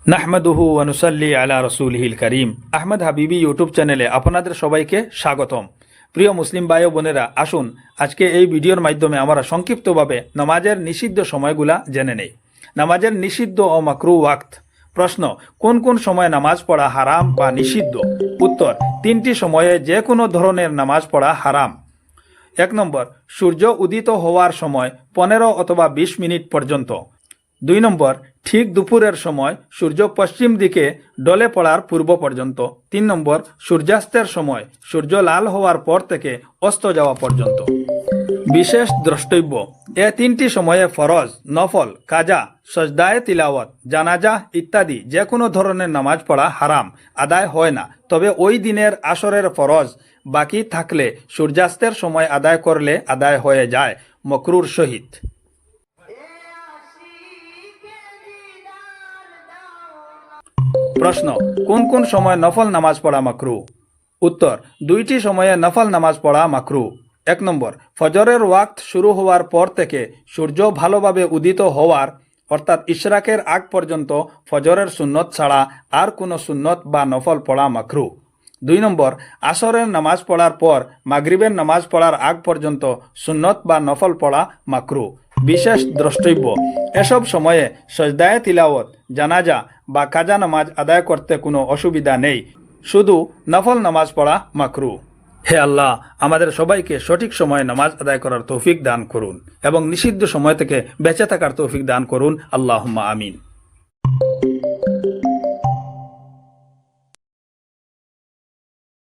নাহমাদুহু ওয়া নুসাল্লি আলা রাসূলিহিল কারীম। আহমদ হাবিবি ইউটিউব চ্যানেলে আপনাদের সবাইকে স্বাগতম। প্রিয় মুসলিম ভাই ও বোনেরা, আসুন আজকে এই ভিডিওর মাধ্যমে আমরা সংক্ষিপ্তভাবে নামাজের নিষিদ্ধ সময়গুলা জেনে নেই। নামাজের নিষিদ্ধ ও মাকরু ওয়াক্ত। প্রশ্ন, কোন কোন সময় নামাজ পড়া হারাম বা নিষিদ্ধ? উত্তর, তিনটি সময়ে যে কোনো ধরনের নামাজ পড়া হারাম। 1 নম্বর, সূর্য উদিত হওয়ার সময় 15 অথবা 20 মিনিট পর্যন্ত। 2 নম্বর, ঠিক দুপুরের সময় সূর্য পশ্চিম দিকে ডলে পড়ার পূর্ব পর্যন্ত। 3 নম্বর, সূর্যাস্তের সময় সূর্য লাল হওয়ার পর থেকে অস্ত যাওয়া পর্যন্ত। বিশেষ দ্রষ্টব্য, এ তিনটি সময়ে ফরজ, নফল, কাজা, সজদায়ে তিলাওয়াত, জানাজা ইত্যাদি যে কোনো ধরনের নামাজ পড়া হারাম, আদায় হয় না। তবে ওই দিনের আসরের ফরজ বাকি থাকলে সূর্যাস্তের সময় আদায় করলে আদায় হয়ে যায় মকরুর সহিত। প্রশ্ন, কোন কোন সময় নফল নামাজ পড়া মাকরু? উত্তর, দুইটি সময়ে নফল নামাজ পড়া মাকরু। 1 নম্বর, ফজরের ওয়াক্ত শুরু হওয়ার পর থেকে সূর্য ভালোভাবে উদিত হওয়ার অর্থাৎ ইশরাকের আগ পর্যন্ত ফজরের সুন্নত ছাড়া আর কোনো সুন্নত বা নফল পড়া মাকরু। 2 নম্বর, আসরের নামাজ পড়ার পর মাগরিবের নামাজ পড়ার আগ পর্যন্ত সুন্নত বা নফল পড়া মাকরু। বিশেষ দ্রষ্টব্য, এসব সময়ে সজদায়ে তিলাওয়াত, জানাজা বা কাজা নামাজ আদায় করতে কোনো অসুবিধা নেই, শুধু নফল নামাজ পড়া মাকরু। হে আল্লাহ, আমাদের সবাইকে সঠিক সময়ে নামাজ আদায় করার তৌফিক দান করুন এবং নিষিদ্ধ সময় থেকে বেঁচে থাকার তৌফিক দান করুন। আল্লাহুম্মা আমিন।